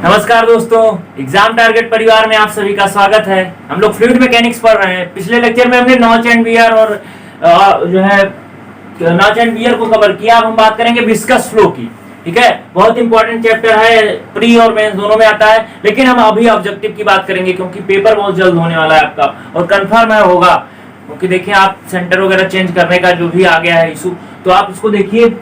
नमस्कार दोस्तों, exam target परिवार में आप सभी का स्वागत है। हम लोग फ्लूइड मैकेनिक्स पढ़ रहे हैं। पिछले लेक्चर में हमने नॉच एंड वियर और जो है नॉच एंड वियर को कवर किया। अब हम बात करेंगे विस्कस फ्लो की। ठीक है, बहुत इंपॉर्टेंट चैप्टर है, प्री और मेंस दोनों में आता है, लेकिन हम अभी ऑब्जेक्टिव की बात करेंगे क्योंकि पेपर बहुत जल्द होने वाला है आपका और कंफर्म है होगा। क्योंकि देखिए, आप सेंटर वगैरह चेंज करने का जो भी आ गया है इशू, तो आप इसको देखिए।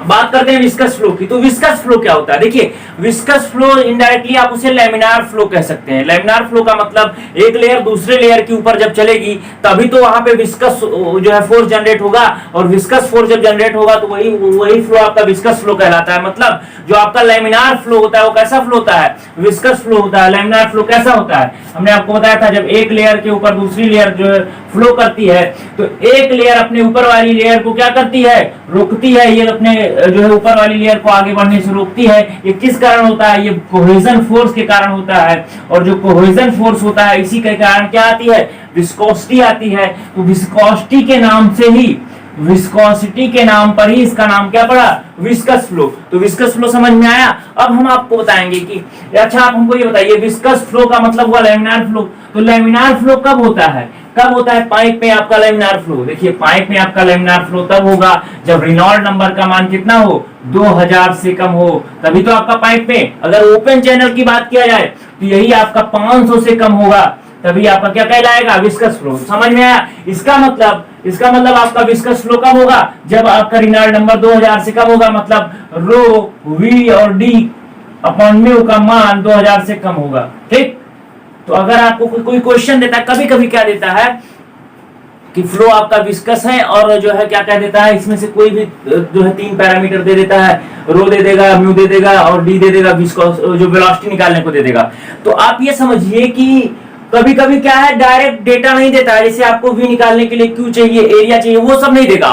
बात करते हैं विस्कस फ्लो की। तो विस्कस फ्लो क्या होता है? देखिए, विस्कस फ्लो इनडायरेक्टली आप उसे लैमिनार फ्लो कह सकते हैं। लैमिनार फ्लो का मतलब एक लेयर दूसरे लेयर के ऊपर जब चलेगी तभी तो वहां पे विस्कस जो है फोर्स जनरेट होगा, और विस्कस फोर्स जब जनरेट होगा तो वही फ्लो आपका विस्कस फ्लो कहलाता है। मतलब जो आपका लैमिनार फ्लो होता है वो कैसा फ्लो होता है? विस्कस फ्लो होता है। लैमिनार फ्लो कैसा होता है? हमने आपको बताया था, जब एक लेयर के ऊपर दूसरी लेयर जो है फ्लो करती है तो एक लेयर अपने ऊपर वाली लेयर को क्या करती है? रोकती है। ये अपने जो है ऊपर वाली लेयर को आगे बढ़ने से रोकती है। ये किस कारण होता है? ये कोहेजन फोर्स के कारण होता है। और जो कोहेजन फोर्स होता है इसी के कारण क्या आती है? विस्कोसिटी आती है। तो विस्कोसिटी के नाम से ही, विस्कोसिटी के नाम पर ही इसका नाम क्या पड़ा? Viscous flow. तो विस्कस फ्लो समझ में आया। अब हम आपको बताएंगे कि अच्छा, आप हमको ये बताइए, विस्कस फ्लो का मतलब हुआ लैमिनार फ्लो। तो लैमिनार फ्लो कब होता है? कब होता है पाइप में आपका लैमिनार फ्लो? देखिए, पाइप में आपका लैमिनार फ्लो तब होगा जब रेनॉल्ड नंबर का मान कितना हो? 2000 से कम हो। तभी तो आपका पाइप में, अगर ओपन चैनल की बात किया जाए तो यही आपका 500 से कम होगा, तभी आपका क्या कहलाएगा? Viscous flow. समझ में आया? इसका मतलब आपका विस्कस फ्लो कब होगा? जब आपका रेनॉल्ड नंबर 2000 से कम होगा। मतलब रो, वी और डी अपॉन म्यू का मान 2000 से कम होगा। ठीक। तो अगर आपको कोई क्वेश्चन देता है, कभी कभी क्या देता है कि फ्लो आपका विस्कस है, और जो है क्या कह देता है, इसमें से कोई भी जो है 3 पैरामीटर दे देता है, रो दे देगा, म्यू दे देगा और डी दे देगा, विस्कोस जो वेलोसिटी निकालने को दे देगा। तो आप ये समझिए कि कभी कभी क्या है, डायरेक्ट डेटा नहीं देता है। जैसे आपको वी निकालने के लिए क्यू चाहिए, एरिया चाहिए, वो सब नहीं देगा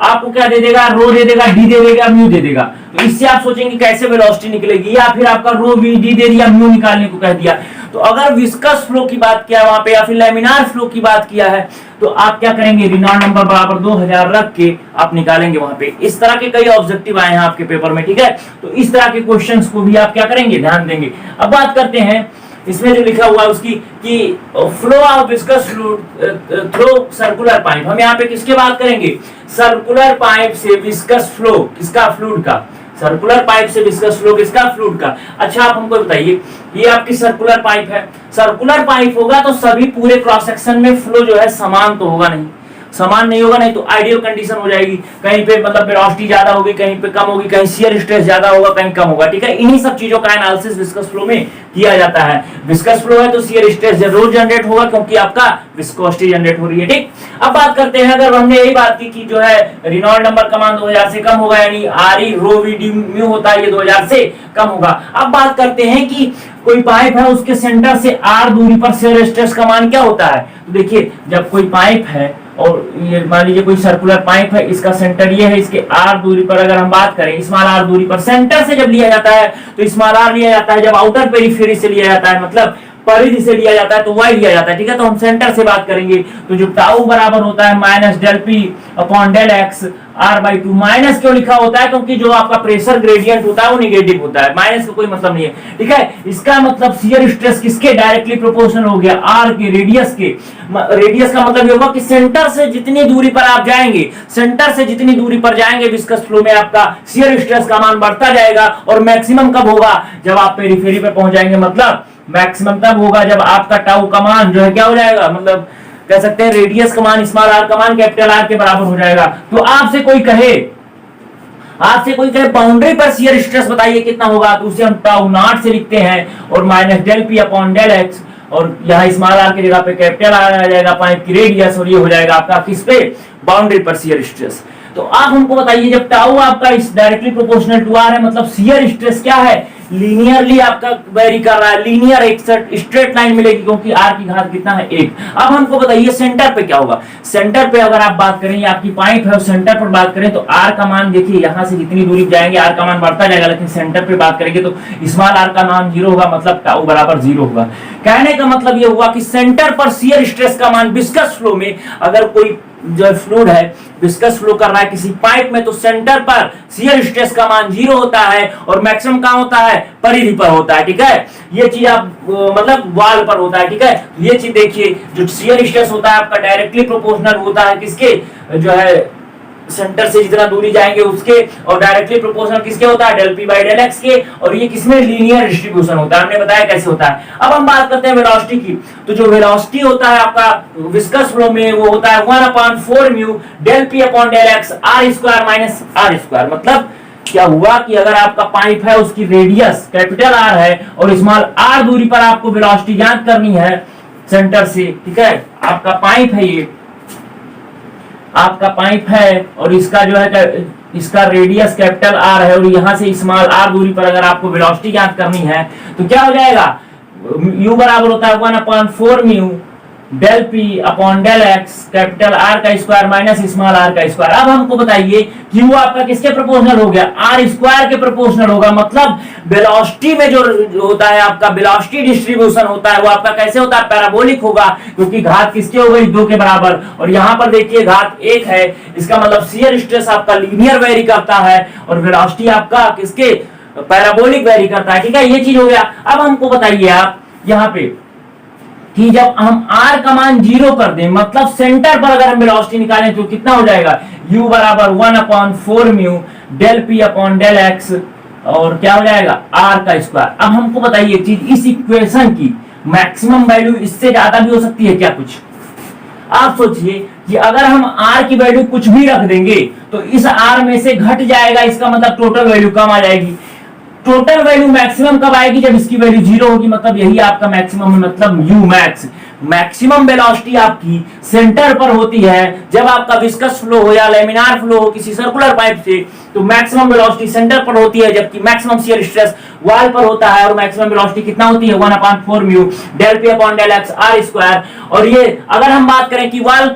आपको क्या दे देगा? रो दे देगा, डी दे देगा, म्यू दे देगा। तो इससे आप सोचेंगे कैसे वेलोसिटी निकलेगी, या फिर आपका रो वी डी दे दिया, म्यू निकालने को कह दिया। तो अगर विस्कस फ्लो की बात किया वहां पे, या फिर लैमिनार फ्लो की बात किया है, तो आप क्या करेंगे? रेनॉल्ड नंबर बराबर 2000 रख के आप निकालेंगे वहां पे। इस तरह के कई ऑब्जेक्टिव आए हैं आपके पेपर में। ठीक है, तो इस तरह के क्वेश्चंस को भी आप क्या करेंगे? ध्यान देंगे। अब बात करते हैं इसमें जो लिखा हुआ है उसकी, कि flow of viscous through circular pipe. हम यहाँ पे किसके बात करेंगे? सर्कुलर पाइप से विस्कस फ्लो। किसका? फ्लूइड का। सर्कुलर पाइप से विस्कस फ्लो किसका? फ्लूइड का। अच्छा, आप हमको बताइए, ये आपकी सर्कुलर पाइप है। सर्कुलर पाइप होगा तो सभी पूरे क्रॉस सेक्शन में फ्लो जो है समान तो होगा नहीं, समान नहीं होगा, नहीं तो आइडियल कंडीशन हो जाएगी। कहीं पे मतलब वेलोसिटी ज्यादा होगी, कहीं पे कम होगी, कहीं शियर स्ट्रेस ज्यादा होगा, कहीं कम होगा। ठीक है, इन्हीं सब चीजों का एनालिसिस विस्कस फ्लो में किया जाता है। विस्कस फ्लो है तो शियर स्ट्रेस जरूर जनरेट होगा क्योंकि आपका विस्कोसिटी जनरेट हो रही है। ठीक। अब बात करते हैं, अगर हमने यही बात की कि जो है रेनॉल्ड नंबर का मान 2000 से कम होगा, यानी R E rho V D mu होता है, ये 2000 से कम होगा। अब बात करते हैं कि कोई पाइप है, उसके सेंटर से आर दूरी पर शियर स्ट्रेस का मान क्या होता है? तो देखिए, जब कोई पाइप है और ये मान लीजिए कोई सर्कुलर पाइप है, इसका सेंटर ये है, इसके आर दूरी पर अगर हम बात करें, स्मॉल आर दूरी पर सेंटर से जब लिया जाता है तो स्मॉल आर लिया जाता है, जब आउटर पेरिफेरी से लिया जाता है, मतलब परिधि से लिया जाता है तो वाई लिया जाता है। ठीक है, तो हम सेंटर से बात करेंगे तो जो टाउ बराबर होता है minus del P upon del X R by 2। Minus क्यों लिखा होता है? क्योंकि जो आपका प्रेशर ग्रेडियंट होता है वो निगेटिव होता है, माइनस का कोई मतलब नहीं है। ठीक है, इसका मतलब शियर स्ट्रेस किसके डायरेक्टली प्रोपोर्शनल हो गया? आर के, रेडियस के। रेडियस का मतलब ये होगा कि सेंटर से जितनी दूरी पर आप जाएंगे, सेंटर से जितनी दूरी पर जाएंगे विस्कस फ्लो में आपका शियर स्ट्रेस का मान बढ़ता जाएगा। और मैक्सिमम कब होगा? जब आप पेरिफेरी पे पहुंच जाएंगे। मतलब मैक्सिमम तब होगा जब आपका टाउ का मान जो है क्या हो जाएगा, मतलब कह सकते हैं रेडियस का मान स्मॉल आर का मान कैपिटल आर के बराबर हो जाएगा। तो आपसे कोई कहे बाउंड्री पर शियर स्ट्रेस बताइए कितना होगा, तो उसे हम टाउ नॉट से लिखते हैं और minus del P upon del X, और यहाँ स्मॉल आर की जगह पे कैपिटल आर आ जाएगा, पाइप की रेडियस, और ये हो जाएगा आपका किस पे? बाउंड्री पर शियर स्ट्रेस। तो आप हमको बताइए, जब टाउ आपका इस डायरेक्टली प्रोपोर्शनल टू आर है, मतलब शियर स्ट्रेस क्या है? लीनियरली आपका वेरी कर रहा है, लीनियर एक स्ट्रेट लाइन मिलेगी क्योंकि आर की घात कितना है? 1। अब हमको बताइए सेंटर पे क्या होगा? सेंटर पे अगर आप बात करें, आपकी पाइप है सेंटर पर बात करें तो आर का मान देखिए, यहां से जितनी दूरी जाएंगे आर का मान बढ़ता जाएगा, लेकिन सेंटर पे बात करेंगे तो स्मॉल आर का मान 0 होगा, मतलब टाउ बराबर 0 होगा। कहने का मतलब ये हुआ कि सेंटर पर शियर स्ट्रेस का मान विस्कस फ्लो में, अगर कोई जो फ्लूइड है विस्कस फ्लो कर रहा है किसी पाइप में, तो सेंटर पर शियर स्ट्रेस का मान 0 होता है और मैक्सिमम कहां होता है, परिधि पर होता है। ठीक है, ये चीज आप मतलब वाल पर होता है। ठीक है, ये चीज देखिए, जो शियर स्ट्रेस होता है आपका डायरेक्टली प्रोपोर्शनल होता है किसके, जो है सेंटर से जितना दूरी जाएंगे उसके, और डायरेक्टली प्रोपोर्शनल किसके होता है, del P by del X के, और ये किसमें लीनियर डिस्ट्रीब्यूशन होता है, हमने बताया कैसे होता है। अब हम बात करते हैं वेलोसिटी की। तो जो वेलोसिटी होता है आपका विस्कस फ्लो में वो होता है 1/4 mu del P upon del X R square minus R square. मतलब क्या हुआ कि अगर आपका पाइप है उसकी रेडियस कैपिटल आर है और स्मॉल आर दूरी पर आपको वेलोसिटी ज्ञात करनी है सेंटर से। ठीक है, आपका पाइप है, ये आपका पाइप है और इसका जो है इसका रेडियस कैपिटल आर है और यहां से स्मॉल आर दूरी पर अगर आपको वेलोसिटी ज्ञात करनी है तो क्या हो जाएगा, u बराबर होता है 1/4 mu del P upon del X capital R का स्क्वायर माइनस स्मॉल आर का स्क्वायर। अब हमको बताइए कि वो आपका किसके प्रोपोर्शनल हो गया, आर स्क्वायर के प्रोपोर्शनल होगा। मतलब वेलोसिटी में जो होता है आपका वेलोसिटी डिस्ट्रीब्यूशन होता है वो आपका कैसे होता है, पैराबोलिक होगा, क्योंकि घात किसके हो गई, 2 के बराबर। और यहाँ पर देखिए घात 1 है, इसका मतलब शियर स्ट्रेस आपका लीनियर वेरी करता है और वेलोसिटी आपका किसके, पैराबोलिक वेरी करता है। ठीक है, ये चीज हो गया। अब हमको बताइए आप यहाँ पे कि जब हम r का मान 0 कर दें, मतलब सेंटर पर अगर हम वेलोसिटी निकालें तो कितना हो जाएगा, u बराबर 1/4 mu del p upon del x और क्या हो जाएगा r का स्क्वायर। अब हमको बताइए चीज, इस इक्वेशन की मैक्सिमम वैल्यू इससे ज्यादा भी हो सकती है क्या कुछ? आप सोचिए कि अगर हम r की वैल्यू कुछ भी रख देंगे तो इस r में से घट जाएगा, इसका मतलब टोटल वैल्यू कम आ जाएगी। टोटल वैल्यू मैक्सिमम कब आएगी, जब इसकी वैल्यू 0 होगी, मतलब यही आपका मैक्सिमम है, मतलब यू मैक्स। मैक्सिमम वेलोसिटी आपकी सेंटर पर होती है जब आपका विस्कस फ्लो हो या लेमिनार फ्लो हो किसी सर्कुलर पाइप से, तो मैक्सिमम वेलोसिटी सेंटर पर होती है, जबकि मैक्सिमम शियर स्ट्रेस वॉल पर होता है। और मैक्सिमम वेलोसिटी कितना होती है, 1/4 mu del P upon del X R square. और ये अगर हम बात करें कि वॉल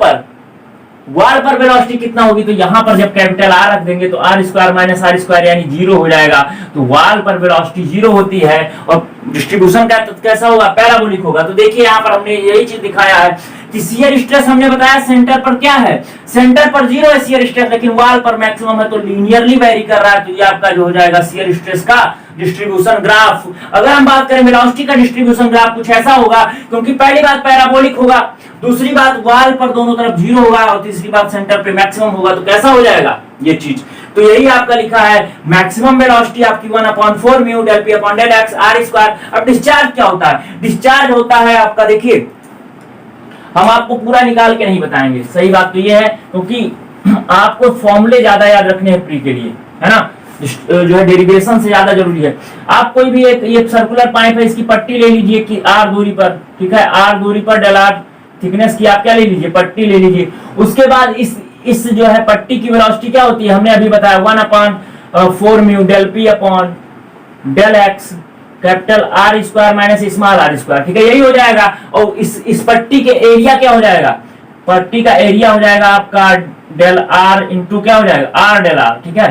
पर वेलोसिटी कितना होगी, तो यहां पर जब कैपिटल आर रख देंगे तो R square minus R square यानी 0 हो जाएगा। तो वॉल पर वेलोसिटी 0 होती है और डिस्ट्रीब्यूशन का कैसा होगा, पैराबोलिक होगा। तो देखिए यहाँ पर हमने यही चीज दिखाया है कि शियर स्ट्रेस हमने बताया सेंटर पर क्या है, सेंटर पर 0 है शियर स्ट्रेस, लेकिन वॉल पर मैक्सिमम है तो लीनियरली वेरी कर रहा है। तो ये आपका जो हो जाएगा शियर स्ट्रेस का डिस्ट्रीब्यूशन ग्राफ। अगर हम बात करें वेलोसिटी का डिस्ट्रीब्यूशन ग्राफ कुछ ऐसा होगा, क्योंकि पहली बात पैराबोलिक होगा, दूसरी बात वॉल पर दोनों तरफ 0 होगा और तीसरी बात सेंटर पे मैक्सिमम होगा। तो कैसा हो जाएगा ये चीज, तो यही आपका लिखा है मैक्सिमम वेलोसिटी आपकी 1/4 mu del P upon del X R square. अब डिस्चार्ज क्या होता है, डिस्चार्ज होता है आपका, देखिए हम आपको पूरा निकाल के नहीं बताएंगे, सही बात तो ये है, क्योंकि आपको फॉर्मूले ज्यादा याद रखने हैं प्री के लिए, है ना, जो है डेरिवेशन से ज्यादा जरूरी है। आप कोई भी एक सर्कुलर पाइप है, इसकी पट्टी ले लीजिए कि आर दूरी पर, ठीक है, आर दूरी पर डेल आर थिकनेस की आप क्या ले लीजिए, पट्टी ले लीजिए। उसके बाद इस जो है पट्टी की वेलोसिटी क्या होती है, हमने अभी बताया 1/4 mu del P upon del X capital R square minus small R square. ठीक है, यही हो जाएगा। और इस पट्टी के एरिया क्या हो जाएगा, पट्टी का एरिया हो जाएगा आपका डेल आर इंटू क्या हो जाएगा, आर डेल आर। ठीक है,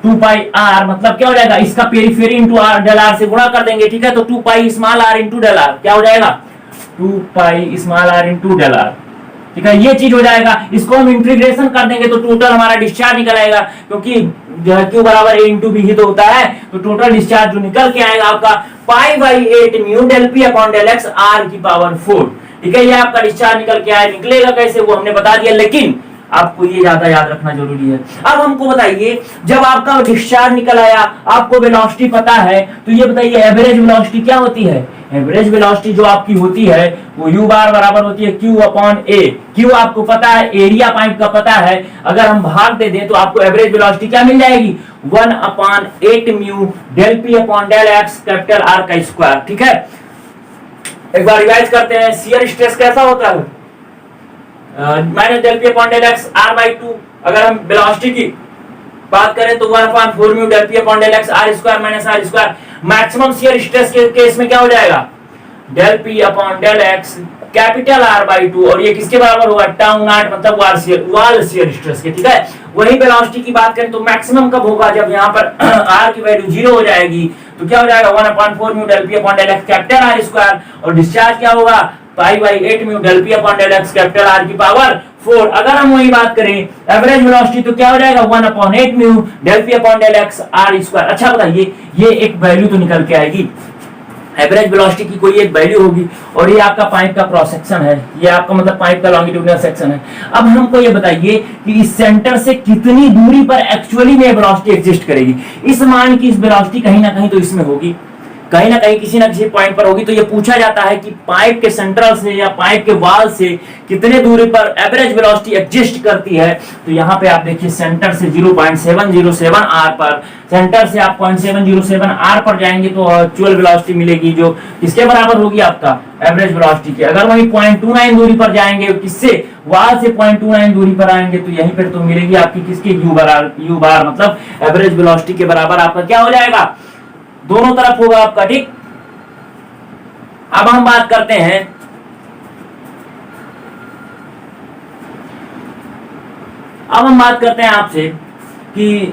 2 पाई आर मतलब क्या हो जाएगा, इसका periphery into R del R से गुणा कर देंगे। ठीक है, तो 2 pi small R into del R क्या हो जाएगा, 2 pi small R into del R. ठीक है, ये चीज हो जाएगा। इसको हम इंटीग्रेशन कर देंगे तो टोटल हमारा डिस्चार्ज निकल आएगा, क्योंकि Q बराबर A इंटू बी ही तो होता है। तो टोटल डिस्चार्ज जो निकल के आएगा आपका π/8 mu del P upon del X R की पावर 4। ठीक है, ये आपका डिस्चार्ज निकल के आया, निकलेगा कैसे वो हमने बता दिया, लेकिन आपको ये ज्यादा याद रखना जरूरी है। अब हमको बताइए, जब आपका डिस्चार्ज निकल आया, आपको वेलोसिटी पता है, तो ये बताइए एवरेज वेलोसिटी क्या होती है। एवरेज वेलोसिटी जो आपकी होती है वो u बार बराबर होती है Q अपॉन A। Q आपको पता है, एरिया पाइप का पता है, अगर हम भाग दे दें तो आपको एवरेज वेलोसिटी क्या मिल जाएगी, 1/8 mu del P upon del X capital R का स्क्वायर। ठीक है, एक बार रिवाइज करते हैं, शियर स्ट्रेस कैसा होता है, minus del P upon del X r/2। अगर हम वेलोसिटी की बात करें तो 1/4 mu del P upon del X R square minus R square. Maximum shear stress के केस में क्या हो जाएगा, del P upon del X capital r/2, और ये किसके बराबर होगा, टाउ नॉट मतलब वॉल शियर स्ट्रेस के। ठीक है, वही वेलोसिटी की बात करें तो मैक्सिमम कब होगा, जब यहाँ पर r की वैल्यू 0 हो जाएगी। तो क्या हो जाएगा, 1/4 mu del P upon del X capital R square, और डिस्चार्ज क्या होगा, pi by 8 mu del P upon del X capital R की पावर 4। अगर हम वही बात करें एवरेज वेलोसिटी तो क्या हो जाएगा 1/8 mu del P upon del X R square. अच्छा बताइए, ये एक वैल्यू तो निकल के आएगी, एवरेज वेलोसिटी की कोई एक वैल्यू होगी, और ये आपका पाइप का क्रॉस सेक्शन है, ये आपका मतलब पाइप का लॉन्गिट्यूडिनल सेक्शन है। अब हमको ये बताइए कि इस सेंटर से कितनी दूरी पर एक्चुअली में वेलोसिटी एग्जिस्ट करेगी। इस मान की इस वेलोसिटी कहीं ना कहीं तो इसमें होगी, कहीं ना कहीं किसी ना किसी पॉइंट पर होगी। तो ये पूछा जाता है कि पाइप के सेंट्रल से या पाइप के वाल से कितने दूरी पर एवरेज वेलोसिटी एग्जिस्ट करती है। तो यहाँ पे आप देखिए सेंटर से 0.707 आर पर, सेंटर से आप 0.707 आर पर जाएंगे तो एक्चुअल वेलोसिटी मिलेगी जो किसके बराबर होगी, आपका एवरेज वेलोसिटी के। अगर वही 0.29 दूरी पर जाएंगे, किससे, वाल से 0.29 दूरी पर आएंगे, तो यहीं पर तो मिलेगी आपकी किसकी, यू बार मतलब एवरेज वेलोसिटी के बराबर आपका क्या हो जाएगा, दोनों तरफ होगा आपका, ठीक। अब हम बात करते हैं आपसे कि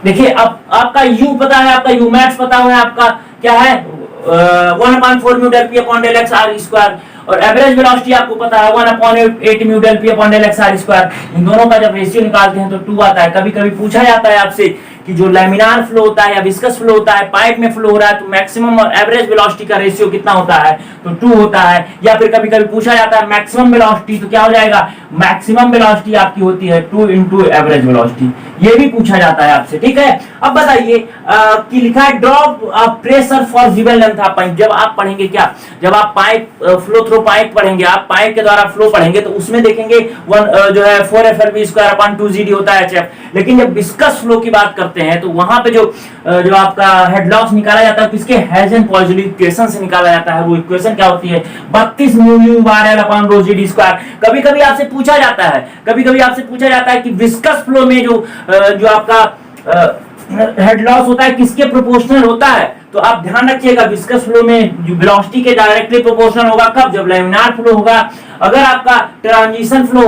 देखिए अब आपका u पता है, आपका u मैक्स पता है, आपका क्या है 1/4 mu del P upon del X R square, और एवरेज वेलोसिटी आपको पता है 1/8 mu del P upon del X R square. इन दोनों का जब रेशियो निकालते हैं तो 2 आता है। कभी कभी पूछा जाता है आपसे कि जो लैमिनार फ्लो होता है या विस्कस फ्लो होता है, पाइप में फ्लो हो रहा है, तो मैक्सिमम और एवरेज वेलोसिटी का रेशियो कितना होता है, तो 2 होता है। या फिर कभी कभी पूछा जाता है मैक्सिमम वेलोसिटी, तो क्या हो जाएगा, मैक्सिमम वेलोसिटी आपकी होती है 2 इंटू एवरेज वेलोसिटी, ये भी पूछा जाता है आपसे, ठीक है। अब बताइए कि लिखा है drop pressure for given length of pipe. जब आप पढ़ेंगे क्या, जब आप पाइप फ्लो थ्रू पाइप पढ़ेंगे, आप पाइप के द्वारा फ्लो पढ़ेंगे, तो उसमें देखेंगे जो है 4FLV स्क्वायर अपॉन 2GD होता है HF। लेकिन जब विस्कस फ्लो की बात करते हैं तो वहां पे जो आपका हेड लॉस निकाला जाता है किसके, हेल्महोल्ट्ज इक्वेशन से निकाला जाता है। वो इक्वेशन क्या होती है, 32 mu bar L upon rho GD square. कभी कभी आपसे पूछा जाता है कि विस्कस फ्लो में जो आपका हेड लॉस होता है किसके प्रोपोर्शनल होता है। तो आप ध्यान रखिएगा विस्कस फ्लो में वेलोसिटी के डायरेक्टली प्रोपोर्शनल होगा कब, जब लैमिनार फ्लो होगा। अगर आपका ट्रांजिशन फ्लो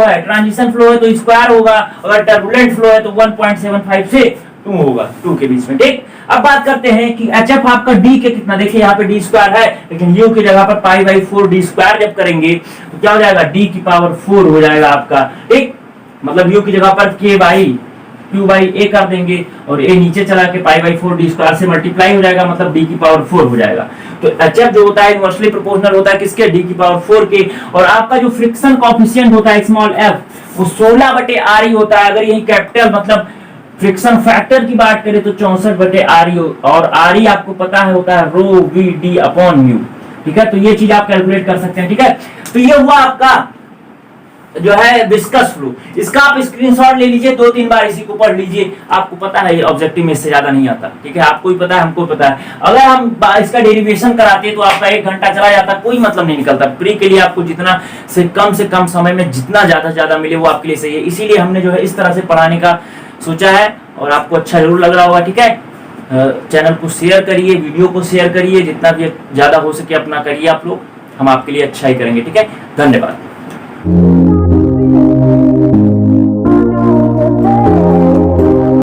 है तो स्क्वायर होगा, अगर टर्बुलेंट फ्लो है तो 1.75 से 2 होगा, 2 के बीच में, ठीक। अब बात करते हैं कि HF आपका D के कितना, देखिए यहाँ पे D स्क्वायर है, लेकिन U की जगह पर पाई बाई 4 D स्क्वायर जब करेंगे तो क्या हो जाएगा, D की पावर 4 हो जाएगा आपका, ठीक। मतलब U की जगह पर Q बाई A कर देंगे और A नीचे चला के पाई बाई 4 D स्क्वायर से मल्टीप्लाई हो जाएगा, मतलब D की पावर 4 हो जाएगा। तो HF जो होता है इनवर्सली प्रोपोर्शनल होता है किसके, D की पावर 4 के। और आपका जो फ्रिक्शन कोएफिशिएंट होता है स्मॉल f वो 16/RE होता है। अगर यही कैपिटल मतलब फ्रिक्शन फैक्टर की बात करें तो 64/RE, और RE आपको पता है होता है रो VD अपॉन म्यू, ठीक है। तो ये चीज आप कैलकुलेट कर सकते हैं, ठीक है। तो ये हुआ आपका जो है विस्कस फ्लो। इसका आप स्क्रीनशॉट ले लीजिए, 2-3 बार इसी को पढ़ लीजिए, आपको पता है ये ऑब्जेक्टिव में इससे ज्यादा नहीं आता, ठीक है। आपको ही पता है, हमको पता है। अगर हम इसका डेरिवेशन कराते तो आपका 1 घंटा चला जाता, कोई मतलब नहीं निकलता। प्री के लिए आपको जितना से कम समय में जितना ज्यादा मिले वो आपके लिए सही है। इसीलिए हमने जो है इस तरह से पढ़ाने का सोचा है, और आपको अच्छा जरूर लग रहा होगा, ठीक है। चैनल को शेयर करिए, वीडियो को शेयर करिए, जितना भी ज्यादा हो सके अपना करिए आप लोग, हम आपके लिए अच्छा ही करेंगे, ठीक है। धन्यवाद।